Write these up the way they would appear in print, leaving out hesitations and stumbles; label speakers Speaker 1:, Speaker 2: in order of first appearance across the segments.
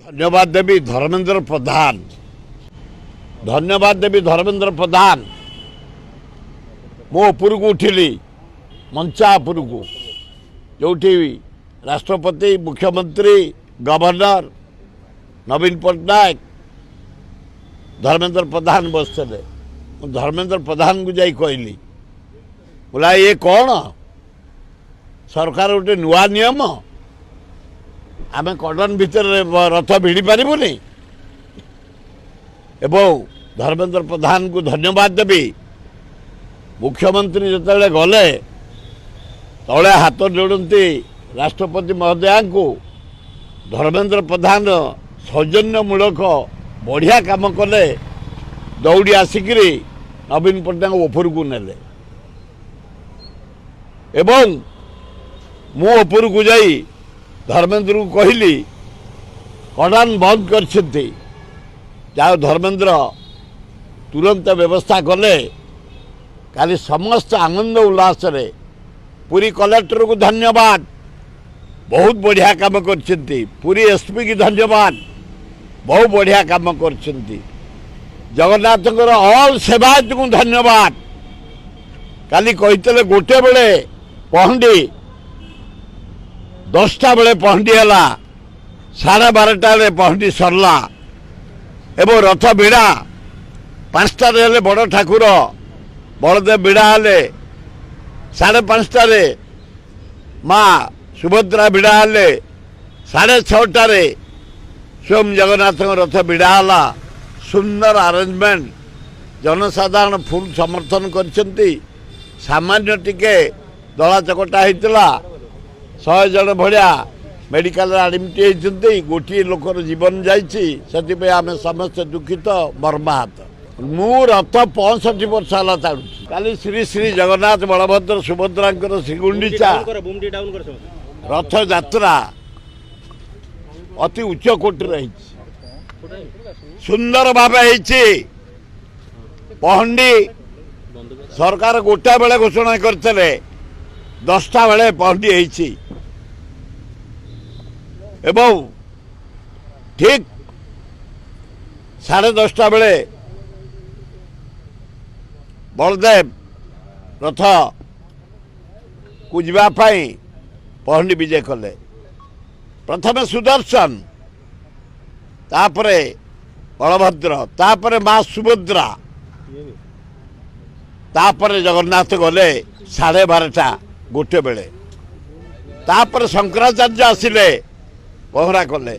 Speaker 1: धन्यवाद देवी धर्मेंद्र प्रधान धन्यवाद देवी धर्मेंद्र प्रधान मो उपर को उठिली मंचा उपर को जो राष्ट्रपति मुख्यमंत्री गवर्नर नवीन पट्टनायक धर्मेंद्र प्रधान बसते धर्मेंद्र प्रधान को जाई कहली बोला ये कौन सरकार गोटे नुआ नियम आम कॉर्डन भितर रथ भिड़ी पारूनी एवं धर्मेंद्र प्रधान को धन्यवाद देवी मुख्यमंत्री जिते गले तले हाथ जोड़ती राष्ट्रपति महोदया को धर्मेंद्र प्रधान सौजन्यमूलक बढ़िया काम कले दौड़ी आसिक नवीन पट्टनायक ऊपर को नेले एवं मु ऊपर को जाई धर्मेंद्र को कहली कड़ान बंद कर धर्मेंद्र तुरंत व्यवस्था कले काली समस्त आनंद उल्लास रे पूरी कलेक्टर को धन्यवाद बहुत बढ़िया काम कर पूरी एसपी की धन्यवाद बहुत बढ़िया काम कर जगन्नाथ ऑल सेवायत को धन्यवाद काली कहते गोटे बेले पहंडी 10टा बेले पहंडी है 12:30 पहंडी सरला एवं रथ बिड़ा 5टारे बड़ ठाकुर बलदेव बिड़ा हेले 5:30 माँ सुभद्रा बिड़ा हेले 6:30 स्वयं जगन्नाथ रथ बिड़ा है सुंदर अरेंजमेंट जनसाधारण फुल समर्थन करछंती सामान्य टिके दला चकटा होता 100 जन भाया मेडिकल आडमिट होती गोटे लोकर जीवन जाती आम समस्त दुखित मर्माहत मु रथ 65 वर्ष है टाणुची काली श्री श्री जगन्नाथ बलभद्र सुभद्रा श्रीगुंडीचा रथ यात्रा अति उच्च कोटि रही सुंदर भाव पहंडी सरकार गोटा बेले घोषणा करते 10टा बेले पहंडी होती एवं ठीक 10:30 बेले बलदेव रथ को जावाई पहंडी विजय कले प्रथम सुदर्शन तापरे बलभद्र तापरे माँ सुभद्रा तापरे जगन्नाथ गले 12:30 गोटे बेले तापरे शंकराचार्य आसिले पहरा कले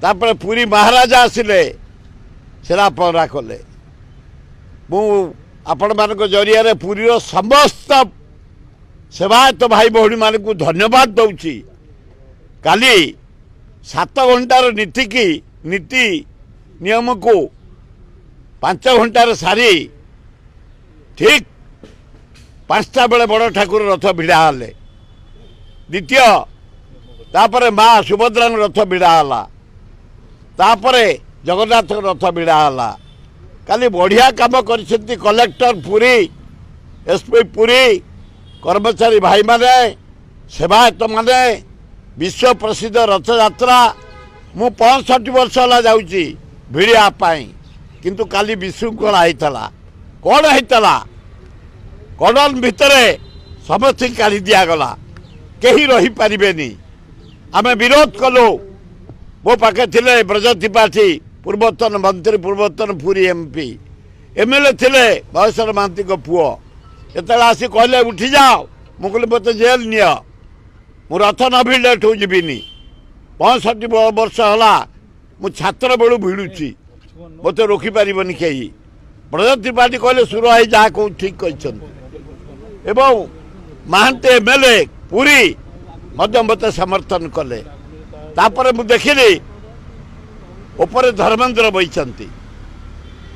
Speaker 1: तापरे पुरी महाराजा आसिले सेरा पहरा कले मु आपण मान जरिया पुरी समस्त सेवायत भाई भौणी मान को धन्यवाद दौची काली 7 घंटार नीति की नीति नियम को 5 घंटार सारी ठीक 5टा बेले बड़ ठाकुर रथ भिड़ा हेले द्वितीय तापरे माँ सुभद्रा रथ भिड़ा है तापरे जगन्नाथ रथ भिड़ा है काली बढ़िया काम कर कलेक्टर पुरी एसपी पुरी कर्मचारी भाई माने सेवायत माने विश्व प्रसिद्ध रथ यात्रा मु 65 वर्ष है जाऊँगी भिड़ापाई किंतु काली विशृंखला होता कौन होता कड़न भितर समस्त काढ़ी दिगला कहीं रही पारे आम विरोध कलु मो पाखे थे ब्रज त्रिपाठी पूर्वतन मंत्री पूर्वतन पुरी एमपी एमएलए थे बयसर महांती पुओ ये आसी कहले उठी जाओ मुझे मत जेल नि मु रथ न भिड़े ठू जीविनी 65 वर्ष है मु छात्र बेलू भिड़ुची मत रोकीपारे कहीं ब्रज त्रिपाठी कहले सुर आई जहाँ कह ठीक कहते एवं महांती एमएलए पुरी मत समर्थन कले तापर मु देखिली ऊपर धर्मेंद्र बही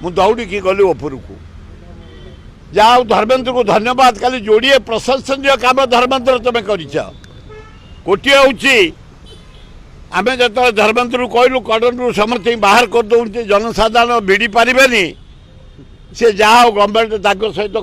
Speaker 1: मु दौड़ी की गली ऊपर को जाओ धर्मेंद्र को धन्यवाद काली जोड़िए प्रशंसनीय काम धर्मेंद्र तुम कर गोटे हूँ आम जो धर्मेंद्र कहलु कड़न समस्त बाहर कर दौर जनसाधारण भिड़ी पारे सी जहाँ गवर्नमेंट सहित